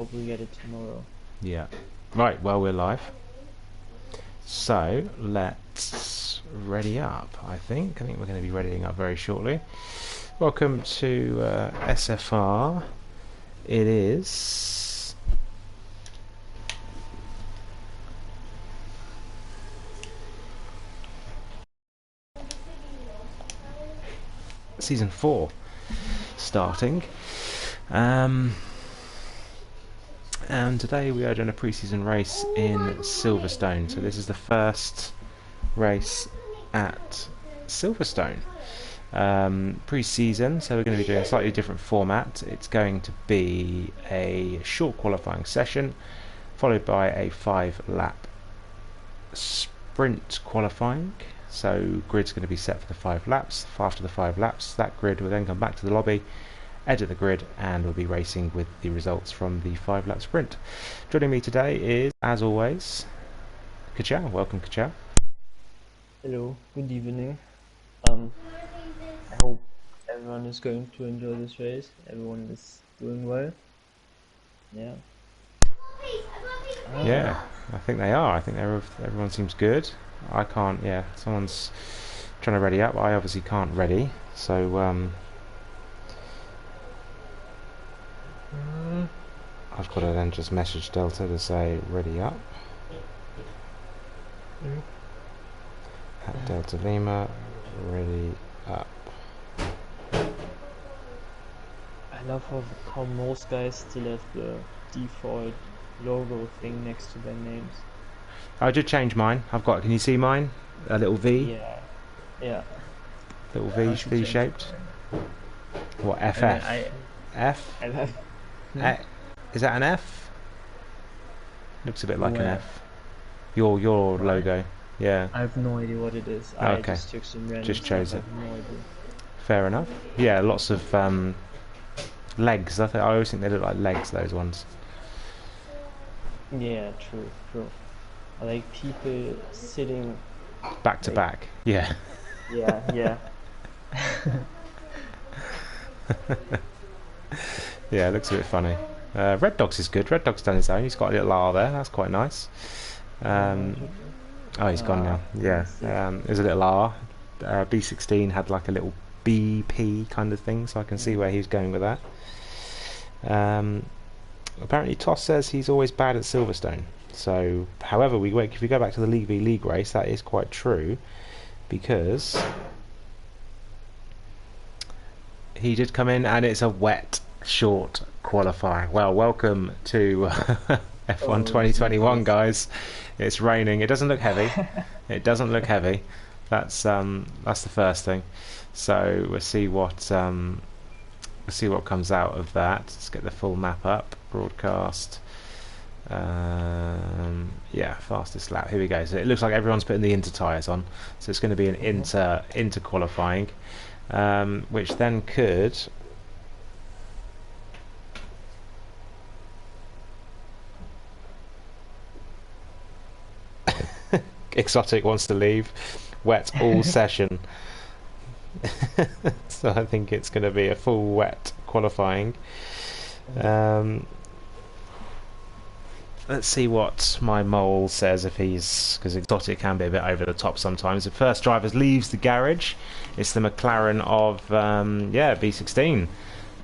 Probably get it tomorrow. Yeah. Right, well, we're live. So, let's ready up, I think. I think we're going to be readying up very shortly. Welcome to SFR. It is... Season 4 starting. And today we are doing a pre-season race in Silverstone. So this is the first race at Silverstone. Pre-season, so we're going to be doing a slightly different format. It's going to be a short qualifying session, followed by a 5-lap sprint qualifying. So grid's going to be set for the 5 laps. After the 5 laps, that grid will then come back to the lobby, edit the grid, and we'll be racing with the results from the 5-lap sprint. Joining me today is, as always, Kachow. Welcome, Kachow. Hello, good evening. I hope everyone is going to enjoy this race. Everyone is doing well. Yeah. Yeah, I think they are. I think everyone seems good. I can't. Yeah, someone's trying to ready up. I obviously can't ready, so I've got to then just message Delta to say ready up. At Delta Lima, ready up. I love how most guys still have the default logo thing next to their names. I did change mine. I've got. Can you see mine? A little V. Yeah. Little V shaped. What FF? F? Is that an F? Looks a bit like an F. Your logo. Yeah. I have no idea what it is. Okay. I just took some random Just chose stuff. it. I have no idea. Fair enough. Yeah, lots of legs. I always think they look like legs, those ones. Yeah, true. I like people sitting back to back. Yeah. Yeah. Yeah, it looks a bit funny. Red Dog's is good. Red Dog's done his own. He's got a little R there. That's quite nice. Oh, he's gone now. Yeah. There's a little R. B16 had like a little BP kind of thing, so I can see where he's going with that. Apparently Toss says he's always bad at Silverstone. So, however, if we go back to the League v League race, that is quite true, because he did come in and it's a wet, short qualifying. Well, welcome to F1 2021, guys. It's raining. It doesn't look heavy. It doesn't look heavy. That's the first thing. So we'll see what comes out of that. Let's get the full map up. Broadcast. Yeah, fastest lap. Here we go. So it looks like everyone's putting the inter tyres on. So it's going to be an inter qualifying, which then could Exotic wants to leave. Wet all session. So I think it's going to be a full wet qualifying. Let's see what my mole says if because Exotic can be a bit over the top sometimes. The first driver leaves the garage. It's the McLaren of B16.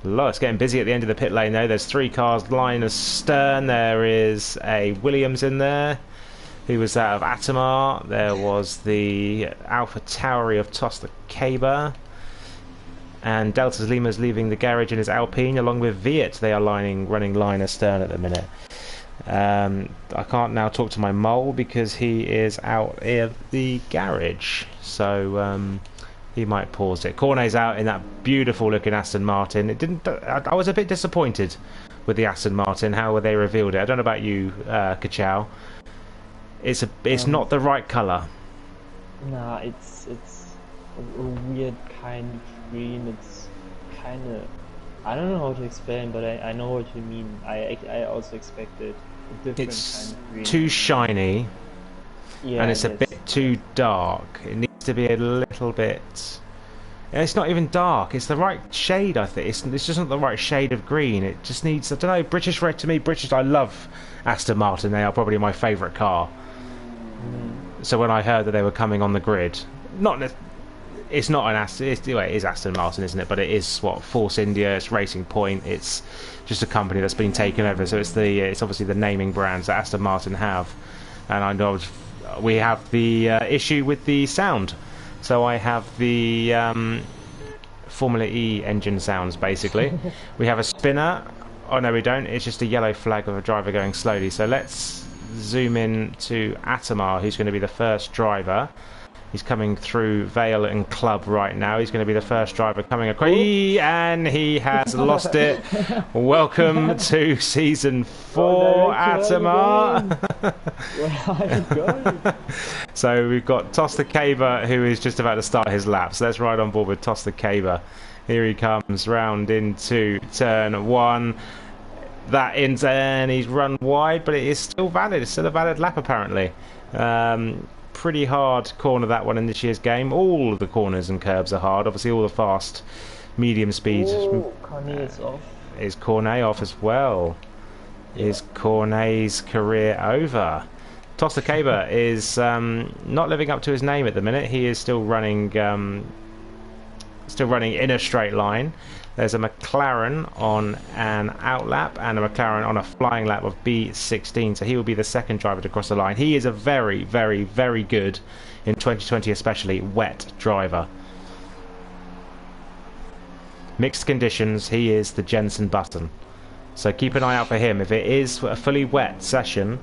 It's getting busy at the end of the pit lane though. There's 3 cars line astern. There is a Williams in there, who was that of Atamar. There was the Alpha Tauri of Toss the Caber. And Delta's Lima's leaving the garage in his Alpine along with Viet. They are running line astern at the minute. I can't now talk to my mole because he is out of the garage. So he might pause it. Cornet's out in that beautiful looking Aston Martin. I was a bit disappointed with the Aston Martin, how they revealed it. I don't know about you, Kachow. It's not the right colour. Nah, it's a weird kind of green. It's kind of, I don't know how to explain, but I know what you mean. I also expected a different kind of green. Too shiny, and it's a bit too dark. It needs to be a little bit And it's not even dark. It's the right shade, I think. It's just not the right shade of green. It just needs, I don't know, British red to me. British, I love Aston Martin. They are probably my favourite car. So when I heard that they were coming on the grid, it's not an Aston. It is Aston Martin, isn't it? But it is what Force India. It's Racing Point. It's just a company that's been taken over. So it's obviously the naming brands that Aston Martin have. And I know we have the issue with the sound. So I have the Formula E engine sounds, basically. We have a spinner. Oh, no, we don't. It's just a yellow flag of a driver going slowly. So let's zoom in to Atamar, who's going to be the first driver. He's coming through Vale and Club right now. He's going to be the first driver coming across. And he has lost it. Welcome to Season 4, Atamar. Where are you going? So we've got Tosta Caber, who is just about to start his lap. So let's ride on board with Tosta Caber. Here he comes round into turn 1. That ends, and he's run wide, but it is still valid. It's still a valid lap, apparently. Pretty hard corner, that one, in this year's game. All of the corners and curbs are hard. Obviously, all the fast, medium speed. Cornet is off. Is Cornet off as well? Yeah. Is Cornet's career over? Tosta Caber is not living up to his name at the minute. He is still running in a straight line. There's a McLaren on an out lap and a McLaren on a flying lap of B16, so he will be the second driver to cross the line. He is a very, very, very good, in 2020 especially, wet driver. Mixed conditions, he is the Jensen Button. So keep an eye out for him. If it is a fully wet session,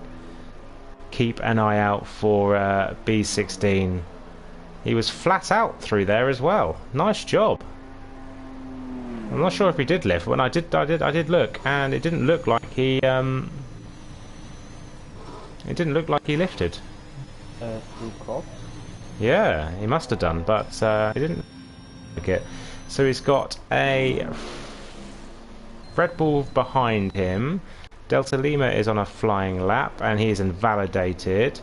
keep an eye out for B16. He was flat out through there as well. Nice job. I'm not sure if he did lift. When I did look, and it didn't look like he lifted. Through crop? Yeah, he must have done, but he didn't look it. So he's got a Red Bull behind him. Delta Lima is on a flying lap, and he is invalidated.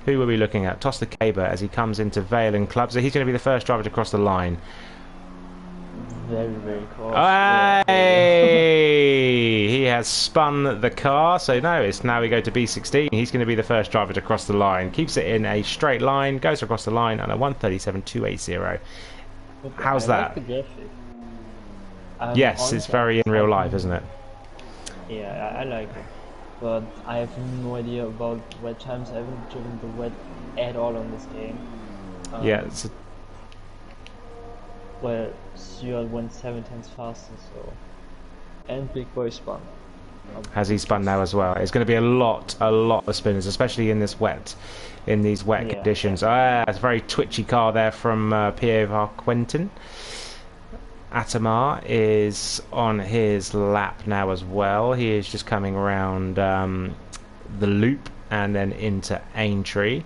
Who are we looking at? Tosta Caber as he comes into Vale and Club. So he's going to be the first driver to cross the line. Very, very close. Hey! He has spun the car, so no, it's now we go to B16. He's going to be the first driver to cross the line. Keeps it in a straight line, goes across the line on a 1:37.280. How's that? Like the graphic. Yes, honestly, it's very in real life, isn't it? Yeah, I like it. But I have no idea about wet times. I haven't driven the wet at all on this game. Yeah, it's Well, Stuart went 7 tenths faster, so. And Big Boy spun. Has he spun now as well? It's going to be a lot of spinners, especially in these wet conditions. It's a very twitchy car there from PAFR Quentin. Atamar is on his lap now as well. He is just coming around the loop and then into Aintree.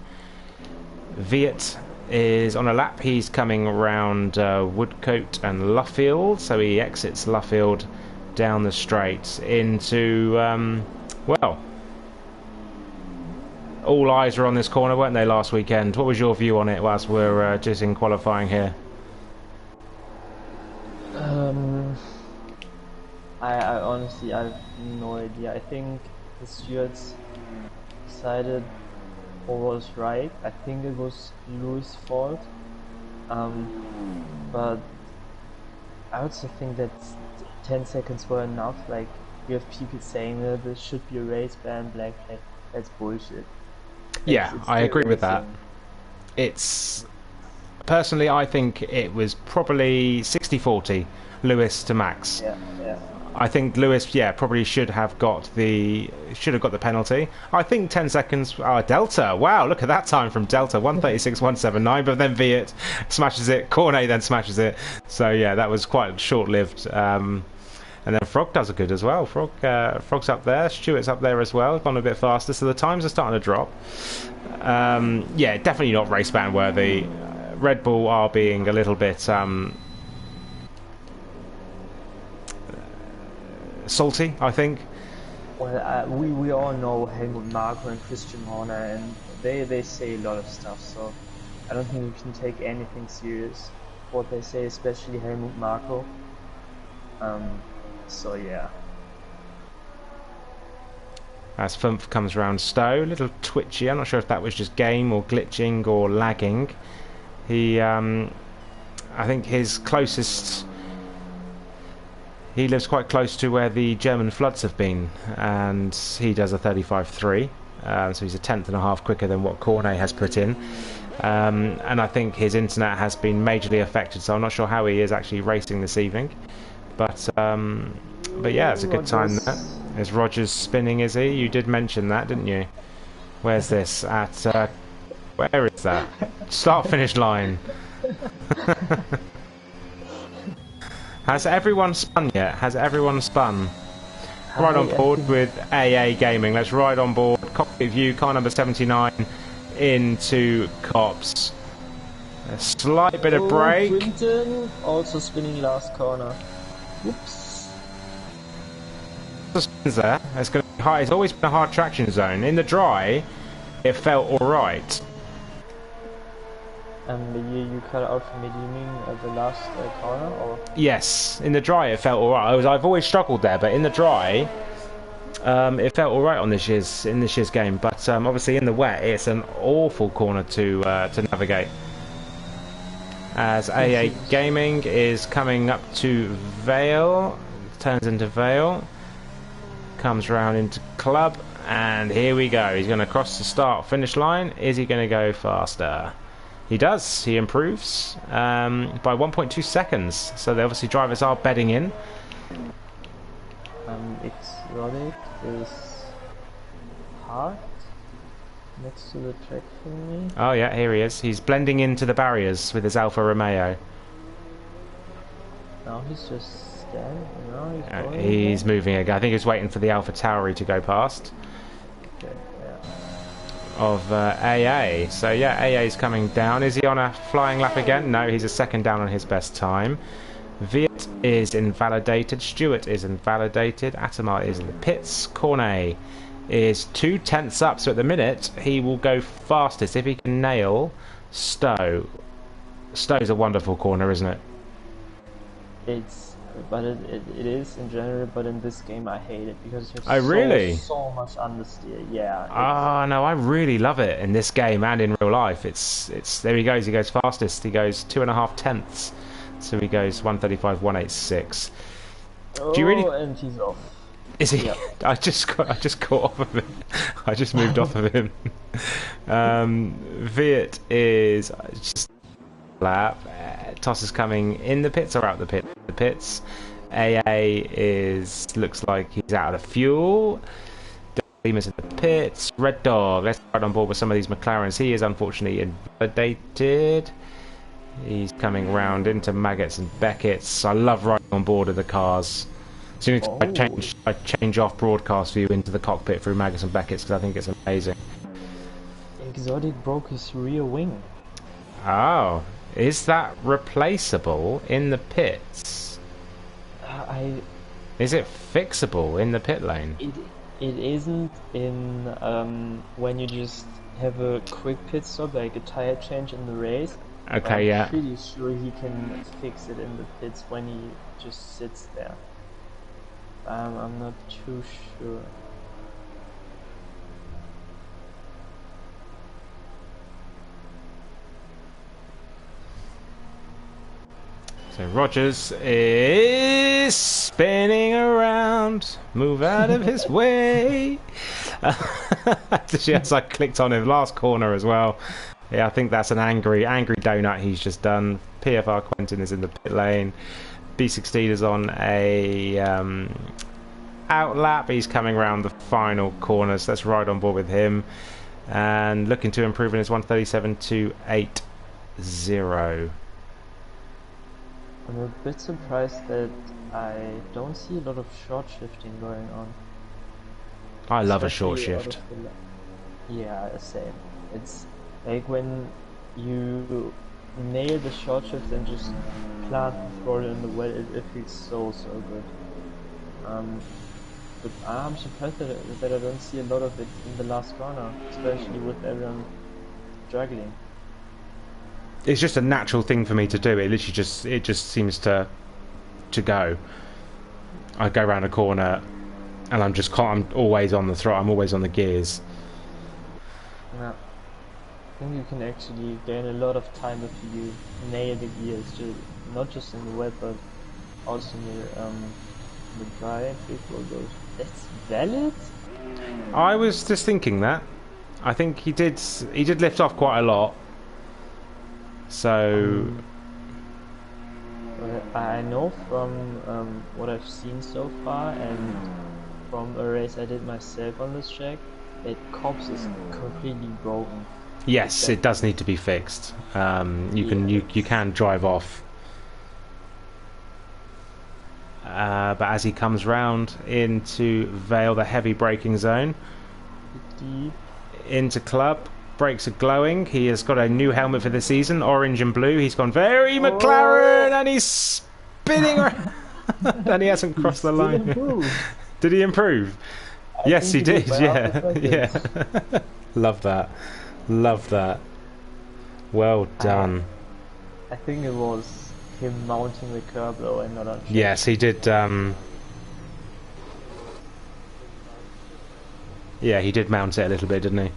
Viet is on a lap. He's coming around Woodcote and Luffield, so he exits Luffield down the straight into well, all eyes were on this corner, weren't they, last weekend? What was your view on it whilst we're just in qualifying here? I honestly, I have no idea. I think the stewards decided or was right. I think it was Lewis' fault. But I also think that 10 seconds were enough. Like, you have people saying that this should be a race ban, black flag. That's bullshit. Yeah, I agree with that. It's personally, I think it was probably 60-40 Lewis to Max. Yeah. I think Lewis, probably should have got the penalty. I think 10 seconds. Delta. Wow, look at that time from Delta, 1:36.179. But then Viet smashes it. Cornet then smashes it. So yeah, that was quite short-lived. And then Frog does a good as well. Frog's up there. Stewart's up there as well. Gone a bit faster. So the times are starting to drop. Yeah, definitely not race ban worthy. Red Bull are being a little bit salty, I think. Well, we all know Helmut Marko and Christian Horner, and they say a lot of stuff, so I don't think we can take anything serious. what they say, especially Helmut Marko. So yeah. As Fumph comes round Stowe, a little twitchy. I'm not sure if that was just game or glitching or lagging. He, I think his closest... He lives quite close to where the German floods have been, and he does a 35.3, so he's a tenth and a half quicker than what Cornet has put in. And I think his internet has been majorly affected, so I'm not sure how he is actually racing this evening. But yeah, it's a good time there. Is Rogers spinning, is he? You did mention that, didn't you? Where's this? At, where is that? Start-finish line. Has everyone spun yet? Has everyone spun? Right on board with AA Gaming. Let's ride on board. Cockpit view, car number 79 into Cops. A slight bit of brake. Brinton also spinning last corner. Whoops. Spins there. It's going to be high. It's always been a hard traction zone. In the dry, it felt alright. You cut out from me, do you mean at the last corner, or? Yes, in the dry it felt alright. I've always struggled there, but in the dry, it felt alright on this year's game. But obviously in the wet, it's an awful corner to navigate. As AA Gaming is coming up to Vale, turns into Vale, comes round into Club, and here we go. He's going to cross the start-finish line. Is he going to go faster? He does. He improves by 1.2 seconds. So the obviously drivers are bedding in. Exotic is parked next to the track for me. Oh yeah, here he is. He's blending into the barriers with his Alfa Romeo. Now he's just standing. Now he's moving again. I think he's waiting for the Alfa Tauri to go past. Okay, yeah. Of AA. So yeah, AA is coming down. Is he on a flying lap again? No, he's a second down on his best time. Viet is invalidated. Stewart is invalidated. Atamar is in the pits. Cornet is 2 tenths up. So at the minute, he will go fastest if he can nail Stowe. Stowe's a wonderful corner, isn't it? It is in general, but in this game I hate it because you have so much understeer. Yeah. Ah, no, I really love it in this game and in real life. It's there he goes. He goes fastest. He goes 2.5 tenths. So he goes 135.186. Oh, do you really? And he's off. Is he? Yep. I just caught off of him. I just moved off of him. Viet is just lap. Toss is coming in the pits or out the pits. AA looks like he's out of fuel. Lima's in the pits. Red Dog, let's ride on board with some of these McLarens. He is unfortunately invalidated. He's coming round into Maggots and Beckett's. I love riding on board of the cars. As soon as I change off broadcast view into the cockpit through Maggots and Beckett's because I think it's amazing. Exotic broke his rear wing. Oh, is that replaceable in the pits? Is it fixable in the pit lane? It isn't in when you just have a quick pit stop, like a tire change in the race. Okay, yeah. I'm pretty sure he can fix it in the pits when he just sits there. I'm not too sure. So Rogers is spinning around. Move out of his way. Yes, I clicked on him last corner as well. Yeah, I think that's an angry donut he's just done. PFR Quentin is in the pit lane. B16 is on a out lap. He's coming around the final corners. Let's ride on board with him. And looking to improve in his 137.280. I'm a bit surprised that I don't see a lot of short shifting going on. I love a short shift. Yeah, same. It's like when you nail the short shift and just plant the throttle in the wet, it feels so good. But I'm surprised that I don't see a lot of it in the last corner, especially with everyone struggling. it's just a natural thing for me to do. It literally just seems to go. I go around a corner, and I'm always on the throttle. I'm always on the gears. Yeah. I think you can actually gain a lot of time if you nail the gears, not just in the wet, but also in the dry before those. That's valid? I was just thinking that. I think he did lift off quite a lot. So I know from what I've seen so far and from a race I did myself on this track, that COPS is completely broken. yes, it does need to be fixed. You can drive off. But as he comes round into Vale, the heavy braking zone, Deep. into Club, brakes are glowing. He has got a new helmet for the season, orange and blue. He's gone very McLaren, and he's spinning around. And he hasn't crossed the line. Did he improve? Yes, he did. Yeah, yeah. Love that. Love that. Well done. I think it was him mounting the curb though and not on track. Yes, he did. Yeah, he did mount it a little bit, didn't he?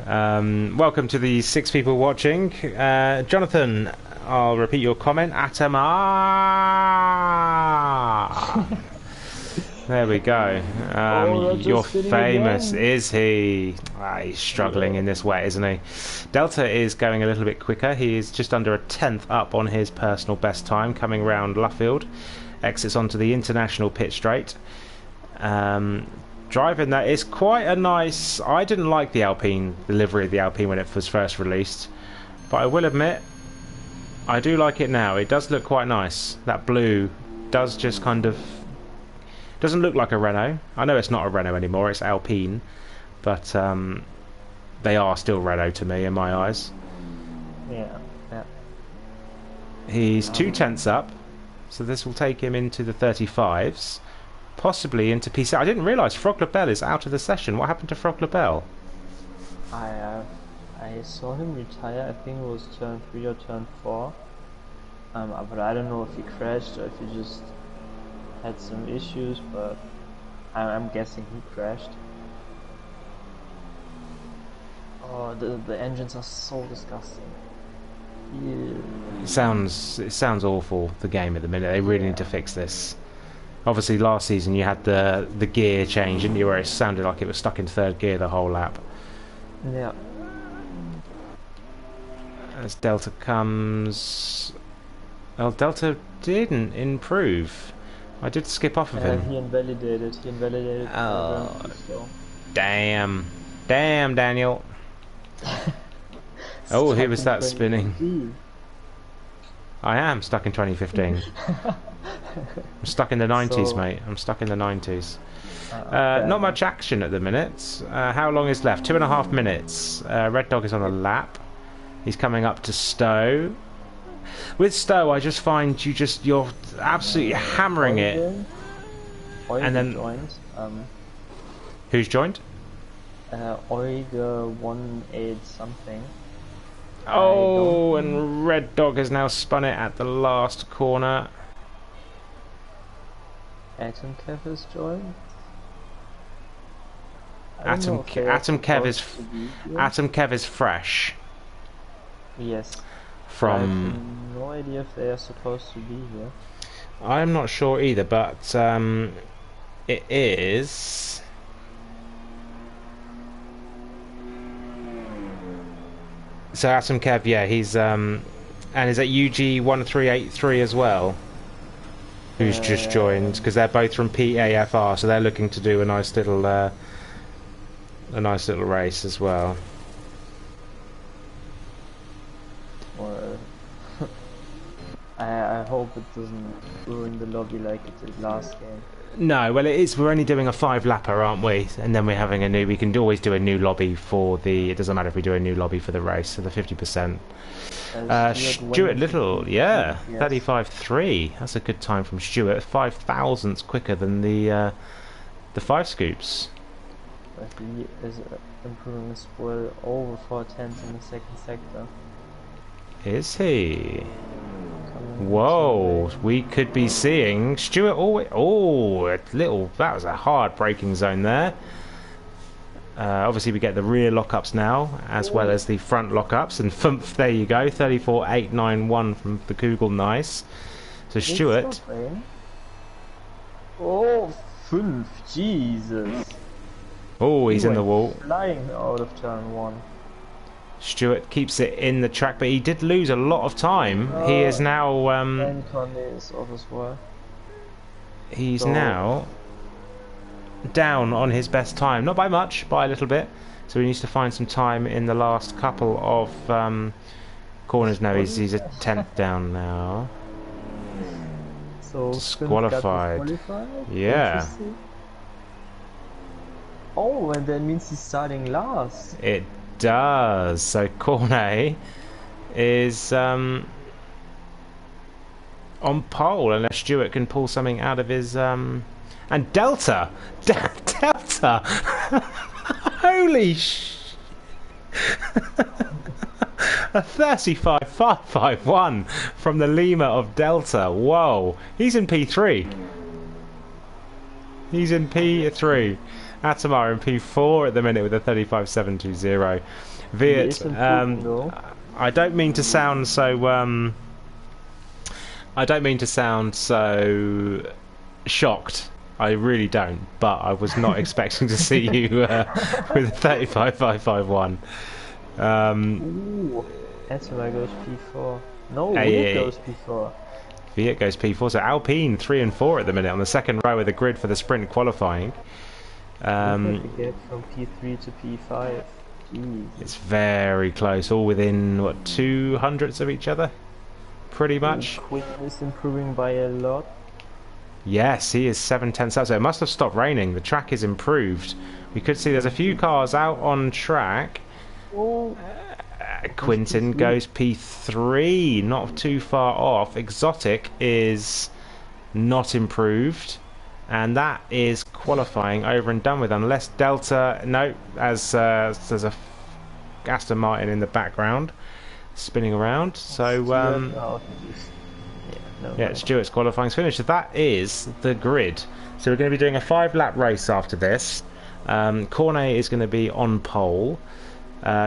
Welcome to the 6 people watching. Jonathan, I'll repeat your comment. Atamar. There we go. You're famous, again. Is he? He's struggling in this wet, isn't he? Delta is going a little bit quicker. He is just under a 10th up on his personal best time, coming round Luffield. Exits onto the international pit straight. Driving that is quite a nice... I didn't like the Alpine, the livery of the Alpine when it was first released. But I will admit, I do like it now. It does look quite nice. That blue does just kind of... doesn't look like a Renault. I know it's not a Renault anymore, it's Alpine. But they are still Renault to me in my eyes. Yeah, yeah. He's 2/10 up, so this will take him into the 35s. Possibly into PC. I didn't realise Frog Labelle is out of the session. What happened to Frog Labelle? I saw him retire, I think it was turn 3 or turn 4. But I don't know if he crashed or if he just had some issues, but I'm guessing he crashed. Oh, the engines are so disgusting. Yeah. It sounds awful, the game at the minute. They really need to fix this. Obviously last season you had the gear change, didn't you, where it sounded like it was stuck in 3rd gear the whole lap. Yeah. As Delta comes... Well, Delta didn't improve. I did skip off of him. He invalidated. Oh, damn. Damn, Daniel. Oh, who was that spinning? I am stuck in 2015. I'm stuck in the 90s, mate. I'm stuck in the 90s. Not much action at the minute. How long is left? 2.5 minutes. Red Dog is on a lap. He's coming up to Stowe. With Stowe, I just find you're absolutely hammering it. And then joined. Who's joined? Oiga 1.8 something. Oh, and Red Dog has now spun it at the last corner. Atom Kev is joined. Atom Kev is fresh. Yes. From... I have no idea if they are supposed to be here. I'm not sure either, but it is... So Atom Kev, yeah, he's and is that UG1383 as well? Who's just joined, because they're both from PAFR, so they're looking to do a nice little race as well. Well, I hope it doesn't ruin the lobby like it did last game. No, well, it is. We're only doing a 5-lapper, aren't we? And then we're having a new. We can always do a new lobby for the. It doesn't matter if we do a new lobby for the race. So the 50%. Stuart Little, yeah, yes. 35.3. That's a good time from Stuart. 5 thousandths quicker than the 5 scoops. But he is improving the spoil over 4 tenths in the second sector. Is he? Coming Whoa, some way. we could be seeing Stewart always. Oh, a little. That was a hard braking zone there. Obviously, we get the rear lockups now, as well as the front lockups. And thumph, there you go, 34.891 from the Google. Nice. So It's Stewart. not rain. Oh, 5. Jesus. Oh, he's He in the went wall. flying out of turn 1. Stewart keeps it in the track, but he did lose a lot of time. He is now. And Conde is off as well. He's So- now down on his best time, not by much, by a little bit. So he needs to find some time in the last couple of corners. No, he's a 10th down now. So Disqualified. Disqualified? Yeah. Interesting. Oh, and that means he's starting last. It does. So Cornet is on pole, unless Stewart can pull something out of his and Delta. Delta. Holy sh. A 35.551 from the Lima of Delta. Whoa. He's in P3. He's in P3. Atamar in P4 at the minute with a 35.720. Viet, I don't mean to sound so shocked. I really don't, but I was not expecting to see you with a 35.551. Ooh, Atamar goes P4. No, Viet goes P4. Viet goes P4. So Alpine 3 and 4 at the minute on the second row of the grid for the sprint qualifying. Get from P3 to P5. Jeez. It's very close, all within what 200ths of each other, pretty much. Quinn is improving by a lot. Yes, he is 7/10 out. So it must have stopped raining. The track is improved. We could see there's a few cars out on track. Oh. Quinton goes P3, not too far off. Exotic is not improved. And that is qualifying over and done with, unless Delta, no, as there's a Aston Martin in the background spinning around. So Stewart's qualifying's finished. So that is the grid. So we're going to be doing a 5-lap race after this. Cornet is going to be on pole.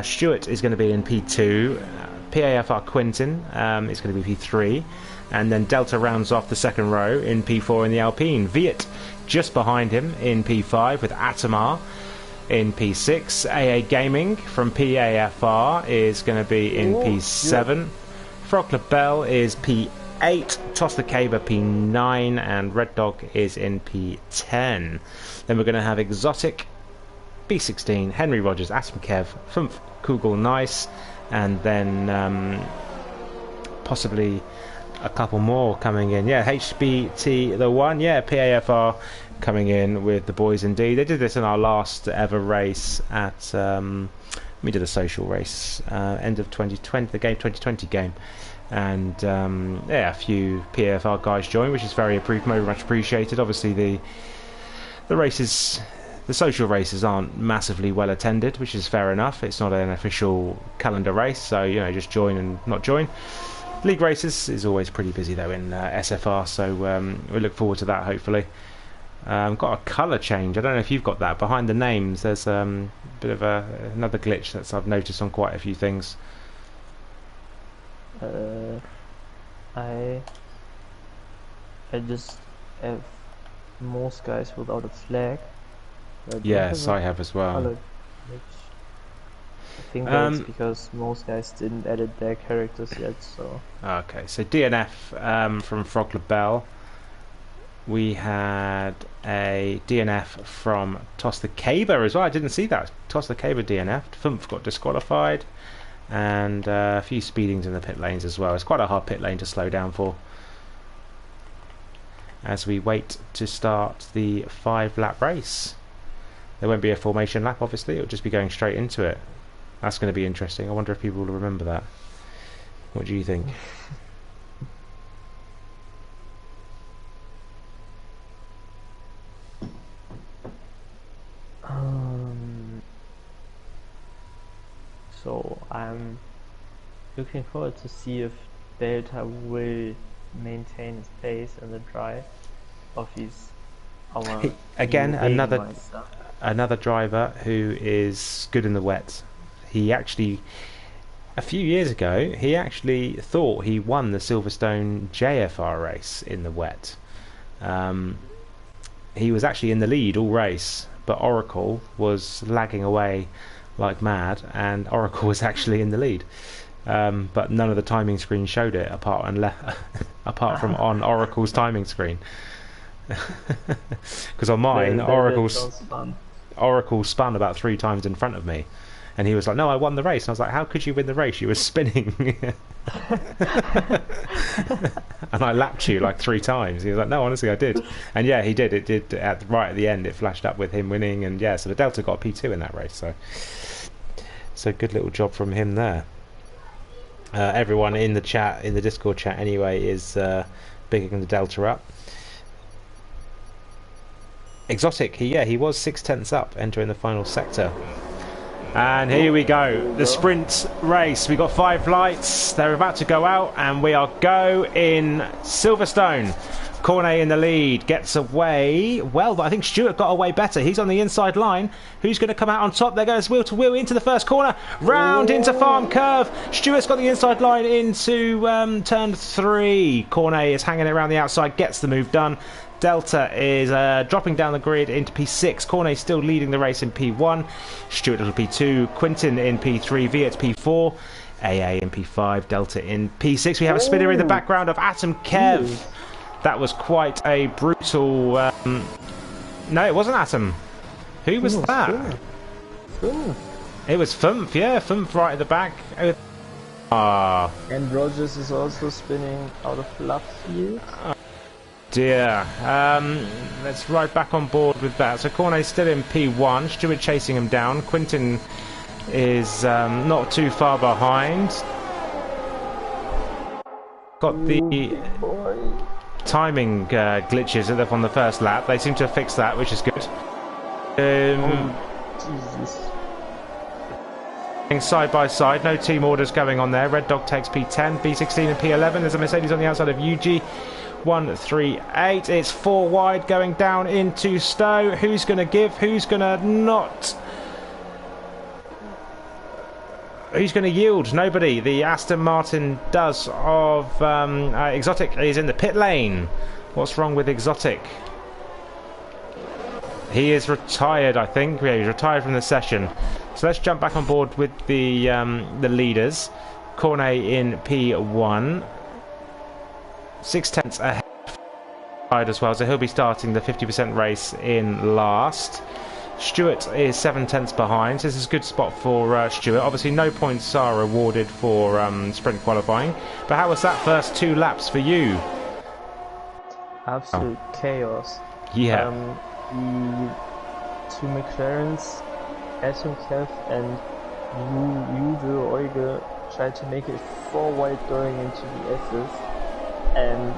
Stewart is going to be in P2. PAFR Quinton is going to be P3. And then Delta rounds off the second row in P4 in the Alpine. Viet just behind him in P5 with Atamar in P6. AA Gaming from PAFR is going to be in P7. Frog Bell is P8. Toss the Caber P9. And Red Dog is in P10. Then we're going to have Exotic P16. Henry Rogers, Atom Kev, Fumph, Kugel, Nice. And then possibly a couple more coming in. Yeah, HBT the one. Yeah, PAFR coming in with the boys indeed. They did this in our last ever race at we did a social race end of 2020, the game 2020 game, and yeah, a few PAFR guys joined, which is very much appreciated. Obviously the races, the social races aren't massively well attended, which is fair enough. It's not an official calendar race, so you know, just join and not join. League races is always pretty busy though in SFR, so we look forward to that hopefully. Got a colour change. I don't know if you've got that behind the names. There's a bit of another glitch that I've noticed on quite a few things. I just have most guys without a flag. Yes, I have as well. Color glitch. I think that's because most guys didn't edit their characters yet, so... Okay, so DNF from Frog Bell. We had a DNF from Toss the Caber as well. I didn't see that. Toss the Caber DNF'd. Fumph got disqualified. And a few speedings in the pit lanes as well. It's quite a hard pit lane to slow down for. As we wait to start the 5-lap race. There won't be a formation lap, obviously. It'll just be going straight into it. That's going to be interesting. I wonder if people will remember that. What do you think? So I'm looking forward to see if Delta will maintain his pace in the dry, or if he's our Again, new Regenmeister. another driver who is good in the wet. He actually, a few years ago, he actually thought he won the Silverstone JFR race in the wet. He was actually in the lead all race, but Oracle was lagging away like mad, and Oracle was actually in the lead. But none of the timing screens showed it, apart from on Oracle's timing screen. Because on mine, Oracle spun about 3 times in front of me, and he was like, "No, I won the race." And I was like, "How could you win the race? You were spinning." And I lapped you like 3 times. He was like, "No, honestly, I did." And yeah, he did. It did right at the end. It flashed up with him winning, and yeah, so the Delta got a P2 in that race. So good little job from him there. Everyone in the chat, in the Discord chat anyway, is bigging the Delta up. Exotic, he was 6/10 up entering the final sector. And here we go, the sprint race. We got 5 lights, they're about to go out, and we are go in Silverstone. Cornet in the lead, gets away well, but I think Stewart got away better. He's on the inside line. Who's going to come out on top? There goes wheel to wheel into the first corner, round into farm curve. Stewart's got the inside line into turn 3. Cornet is hanging it around the outside, gets the move done. Delta is dropping down the grid into P6. Cornet still leading the race in P1. Stewart little P2. Quintin in P3. Viet P4. AA in P5. Delta in P6. We have a spinner in the background of Atom Kev. Ooh. That was quite a brutal... No, it wasn't Atom. Who was that? It was Fumph, yeah. Fumph right at the back. And Rogers is also spinning out of left field. Dear. Let's ride back on board with that. So Cornet's still in P1. Stewart chasing him down. Quintin is not too far behind. Got the timing glitches on the first lap. They seem to have fixed that, which is good. Side by side, no team orders going on there. Red Dog takes P10, B16 and P11. There's a Mercedes on the outside of UG. 138. It's 4 wide going down into Stowe. Who's going to give? Who's going to not? Who's going to yield? Nobody. The Aston Martin does of Exotic is in the pit lane. What's wrong with Exotic? He is retired, I think. Yeah, he's retired from the session. So let's jump back on board with the leaders. Cornet in P1. 6/10 ahead as well, so he'll be starting the 50% race in last. Stewart is 7/10 behind, so this is a good spot for Stewart. Obviously no points are awarded for sprint qualifying, but how was that first 2 laps for you? Absolute chaos. Yeah. The 2 McLarens, Atom Kev and Juve Euge, tried to make it 4 wide going into the S's. And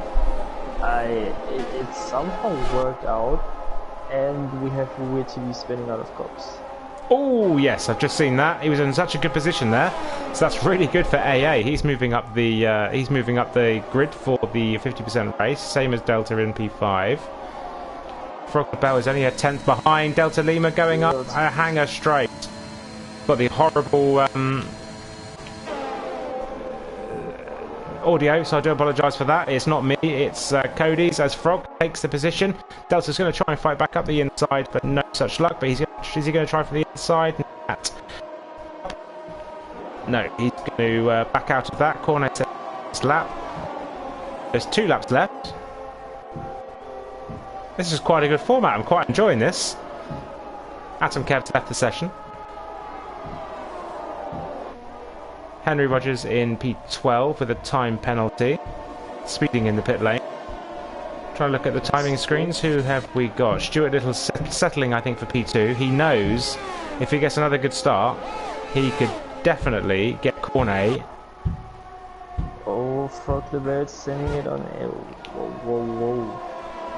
it somehow worked out, and we have Weird TV spinning out of cops. Oh yes, I've just seen that. He was in such a good position there, so that's really good for AA. He's moving up the grid for the 50% race, same as Delta in P5. Frog Bell is only a 10th behind. Delta Lima going up a hanger straight. Got the horrible audio, so I do apologise for that. It's not me, it's Cody's as Frog takes the position. Delta's going to try and fight back up the inside, but no such luck. But is he going to try for the inside? No, he's going to back out of that. Corner lap. There's 2 laps left. This is quite a good format. I'm quite enjoying this. Atom Kev's left the session. Henry Rogers in P12 with a time penalty. Speeding in the pit lane. Try to look at the timing screens. Who have we got? Stuart Little settling, I think, for P2. He knows if he gets another good start, he could definitely get Cornet. Oh, Frog Lebel sending it on. Whoa.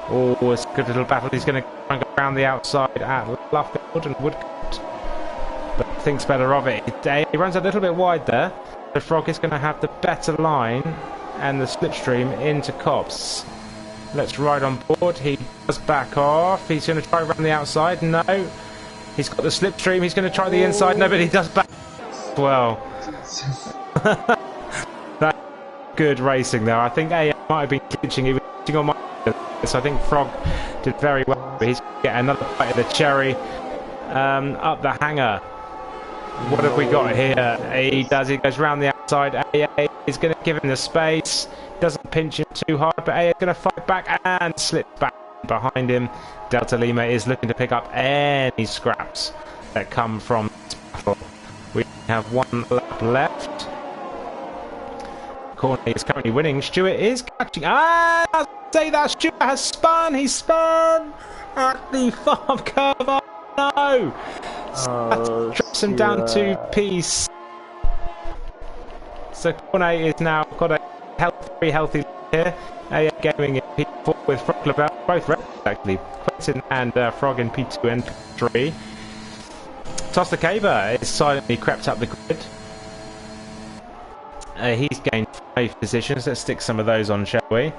Oh, it's a good little battle. He's going to try and go around the outside at Luffield and Woodcote, but thinks better of it. He runs a little bit wide there. So Frog is going to have the better line and the slipstream into Copse. Let's ride on board. He does back off. He's going to try around the outside. No. He's got the slipstream. He's going to try the inside. No, but he does back well. That's good racing there. I think AA might have been glitching. He was glitching on my... So I think Frog did very well. He's going to get another bite of the cherry up the hanger. What have we got here? He goes round the outside. AA is going to give him the space. Doesn't pinch him too hard, but AA is going to fight back and slips back behind him. Delta Lima is looking to pick up any scraps that come from this battle. We have one lap left. Corney is currently winning. Stewart is catching. I'll say that Stewart has spun. He's spun at the farm curve. Oh no! That drops him down to Peace. So Corney is now got a very healthy here. Gaming in P4 with Frog Lavelle, both red actually. Quentin and Frog in P2 and P3. Toss the Caber is silently crept up the grid. He's gained 5 positions. Let's stick some of those on, shall we?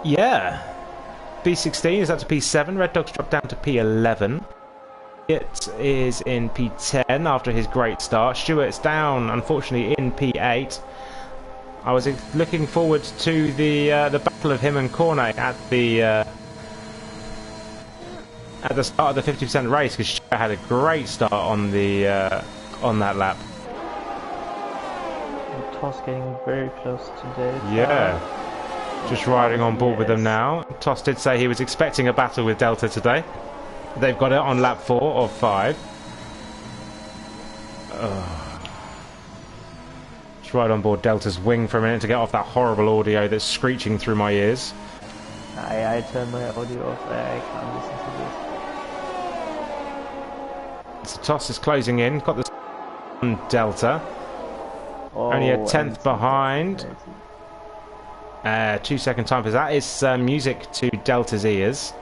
Yeah. P16 is up to P7. Red Dog's dropped down to P11. It is in P10 after his great start. Stewart's down, unfortunately, in P8. I was looking forward to the battle of him and Cornet at the start of the 50% race, because Stewart had a great start on the on that lap. Toss getting very close today. Yeah, just riding on board with them now. Toss did say he was expecting a battle with Delta today. They've got it on lap 4 of 5. Just ride on board Delta's wing for a minute to get off that horrible audio that's screeching through my ears. I turned my audio off. I can't listen to this. So Toss is closing in. Got the on Delta. Only a 10th behind. 2 second time for that is music to Delta's ears.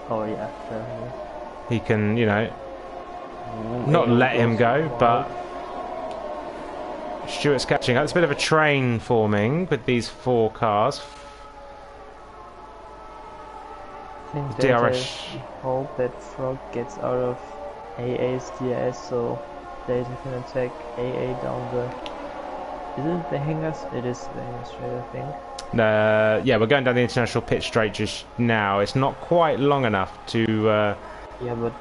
Oh yeah, definitely. He can, you know, not let him go, but Stewart's catching up. It's a bit of a train forming with these 4 cars. I think DRS. Hope that Frog gets out of AA's DRS, so Delta can attack AA down the... Is it the hangers? It is the hangers straight, I think. Yeah, we're going down the international pit straight just now. It's not quite long enough to... Yeah, but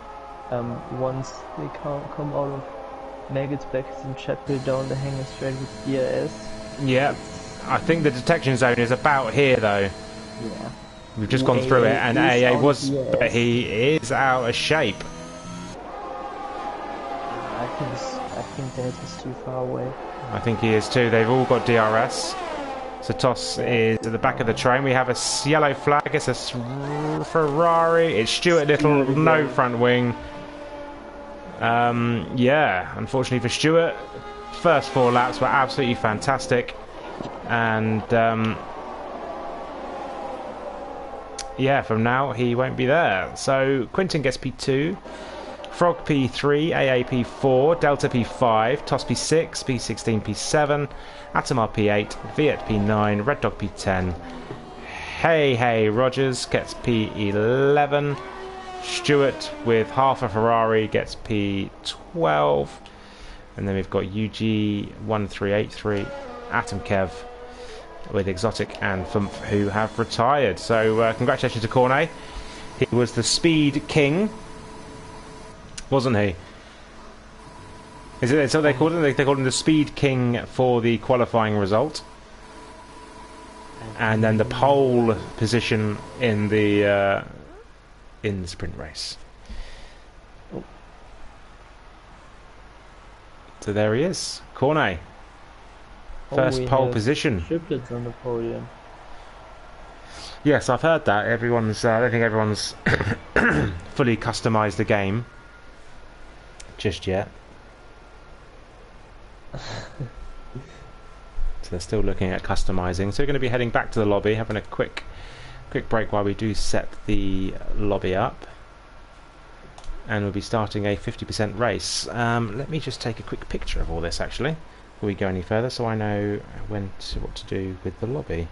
once they come out of Maggots, Beckett and Chapel down the hanger straight with DRS... Yeah, I think the detection zone is about here though. Yeah. We've just gone through it, and AA was... DRS. But he is out of shape. I think Delta's too far away. I think he is too. They've all got DRS. So Toss is at the back of the train. We have a yellow flag. It's a Ferrari. It's Stewart Little, no front wing. Yeah, unfortunately for Stewart, first 4 laps were absolutely fantastic. And yeah, from now he won't be there. So Quinton gets P2. Frog P3, AA P4, Delta P5, Toss P6, P16 P7, Atomar P8, Viet P9, Red Dog P10. Hey Rogers gets P11. Stewart with half a Ferrari gets P12. And then we've got UG1383, Atom Kev with Exotic and Fumph, who have retired. So congratulations to Cornet. He was the Speed King, wasn't he? Is it so they called him? They called him the Speed King for the qualifying result, and then the pole position in the sprint race. So there he is, Cornet, first pole position. Triplets on the podium. Yes, I've heard that. Everyone's. I don't think everyone's fully customised the game just yet. So they're still looking at customising. So we're going to be heading back to the lobby, having a quick break while we do set the lobby up. and we'll be starting a 50% race. Let me just take a quick picture of all this actually before we go any further, so I know what to do with the lobby.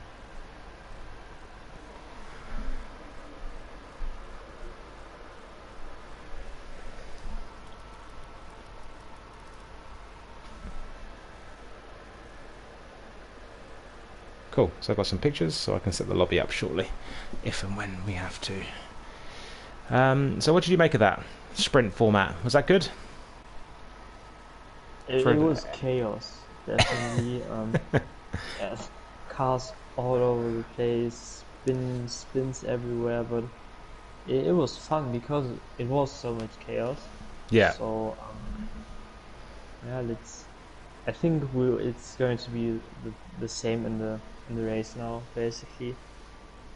Cool, so I've got some pictures so I can set the lobby up shortly, if and when we have to. So what did you make of that sprint format? Was that good? It was chaos, definitely. Yes, cars all over the place, spins everywhere, but it was fun because it was so much chaos. Yeah. So yeah, I think it's going to be the same in the race now, basically.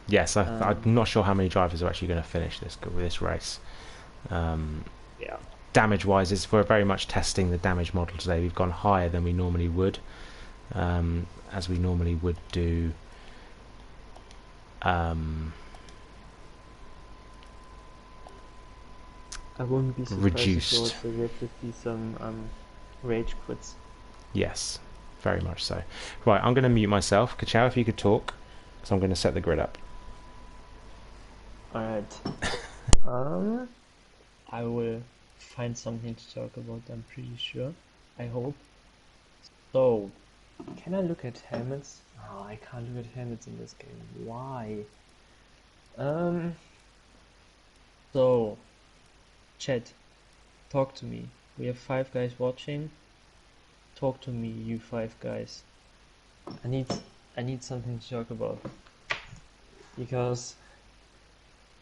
Yes, I'm not sure how many drivers are actually going to finish this race. Yeah. Damage-wise, we're very much testing the damage model today. We've gone higher than we normally would, as we normally would do. I wouldn't be surprised Reduced. if also we have to see some rage quits. Yes, very much so. Right, I'm going to mute myself. Kachow, if you could talk, so I'm going to set the grid up. Alright. I will find something to talk about, I'm pretty sure. I hope. So, can I look at helmets? Oh, I can't look at helmets in this game. Why? So, chat, talk to me. We have 5 guys watching. Talk to me, you 5 guys. I need something to talk about. Because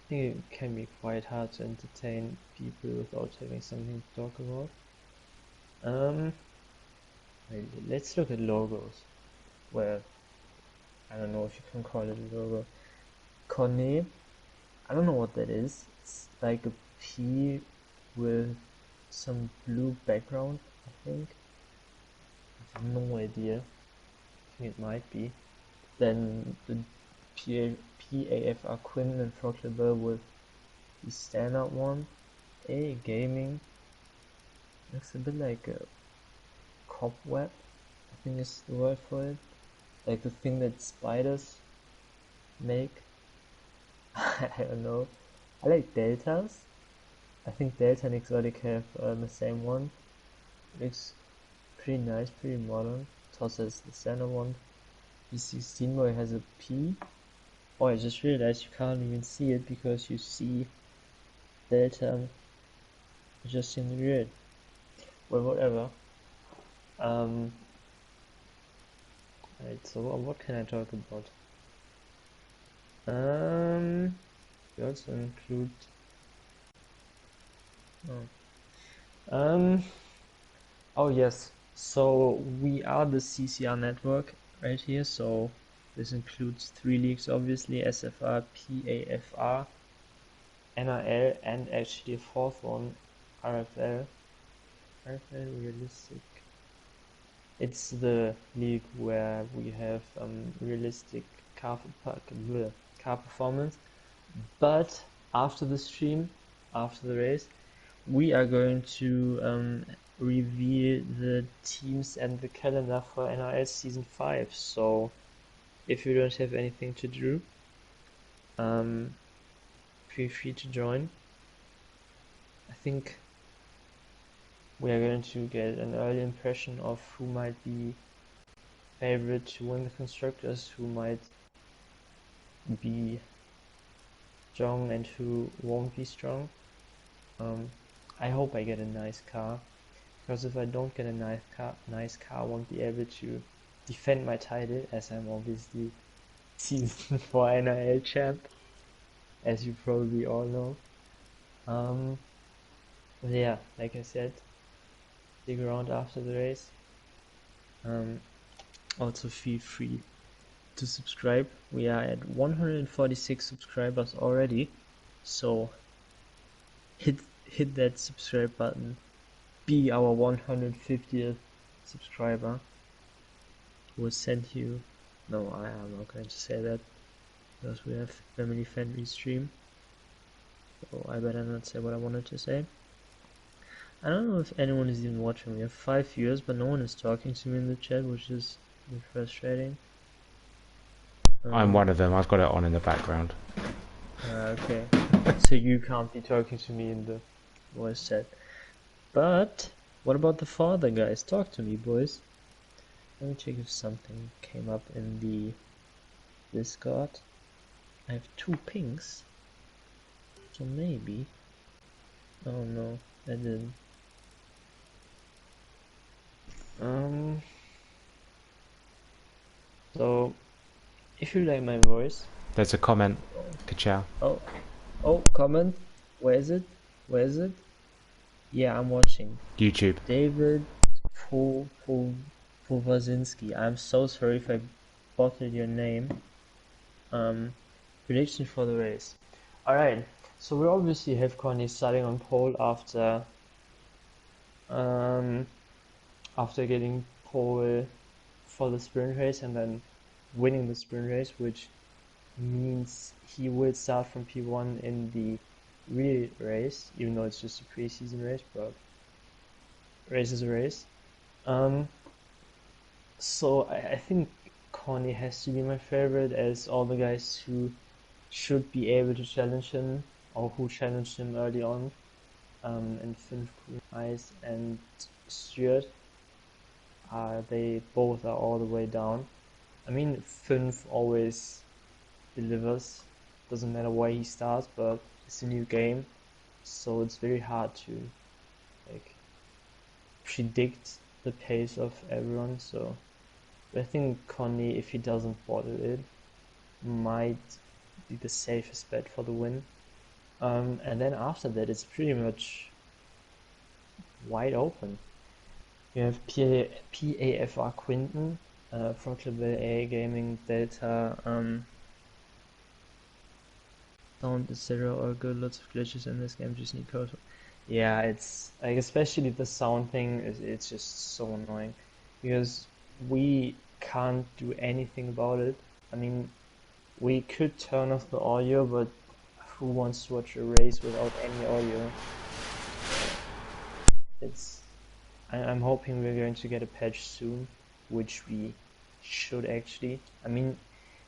I think it can be quite hard to entertain people without having something to talk about. Let's look at logos. Well, I don't know if you can call it a logo. Cornet, I don't know what that is. It's like a P with some blue background, I think. I have no idea. I think it might be. Then the PAFR Quinn and Frog Label with the standard one. A gaming. Looks a bit like a cobweb, I think is the word for it. Like the thing that spiders make. I don't know. I like deltas. I think Delta and Exotic have the same one. Looks pretty nice, pretty modern. Toss has the center one. B16 boy has a P. Oh, I just realized you can't even see it because you see Delta just in the grid. Well, whatever. Right, so what can I talk about? We also include. Oh yes. So we are the CCR network right here. So this includes 3 leagues, obviously: SFR, PAFR, NRL, and actually a 4th one, RFL. RFL realistic. It's the league where we have realistic car performance. But after the stream, after the race, we are going to reveal the teams and the calendar for NRL Season 5. So if you don't have anything to do, feel free to join. I think we are going to get an early impression of who might be favorite to win the constructors, who might be strong and who won't be strong. I hope I get a nice car, because if I don't get a nice car, I won't be able to defend my title, as I'm obviously Season 4 NIL champ, as you probably all know. But yeah, like I said, stick around after the race. Also feel free to subscribe. We are at 146 subscribers already, so hit that subscribe button. Be our 150th subscriber. Will send you. No, I am not going to say that because we have family friendly stream. So I better not say what I wanted to say. I don't know if anyone is even watching. We have 5 viewers, but no one is talking to me in the chat, which is frustrating. I'm one of them. I've got it on in the background. Okay. So you can't be talking to me in the voice chat. But what about the father, guys? Talk to me, boys. Let me check if something came up in the Discord. I have 2 pings. So maybe. Oh no, I didn't. So if you like my voice. There's a comment. Ka-chow. Oh, comment. Where is it? Where is it? Yeah, I'm watching. YouTube. David Powazinski. I'm so sorry if I butchered your name. Prediction for the race. Alright, so we obviously have Connie starting on pole after getting pole for the sprint race and then winning the sprint race, which means he will start from P1 in the real race, even though it's just a pre-season race, but race is a race. So I think Connie has to be my favorite, as all the guys who should be able to challenge him, or who challenged him early on, and Fünf Green Eyes and Stuart, they both are all the way down. I mean, Fünf always delivers, doesn't matter where he starts, but it's a new game, so it's very hard to like predict the pace of everyone. So I think Connie, if he doesn't bottle it, might be the safest bet for the win. And then after that, it's pretty much wide open. You have PAFR Quinton, from Clavel A Gaming Delta, sound etc. are good. Lots of glitches in this game. Just need code. Yeah, it's like, especially the sound thing. It's just so annoying because we can't do anything about it. I mean, we could turn off the audio, but who wants to watch a race without any audio? I'm hoping we're going to get a patch soon, which we should actually. I mean,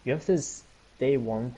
you have this day 1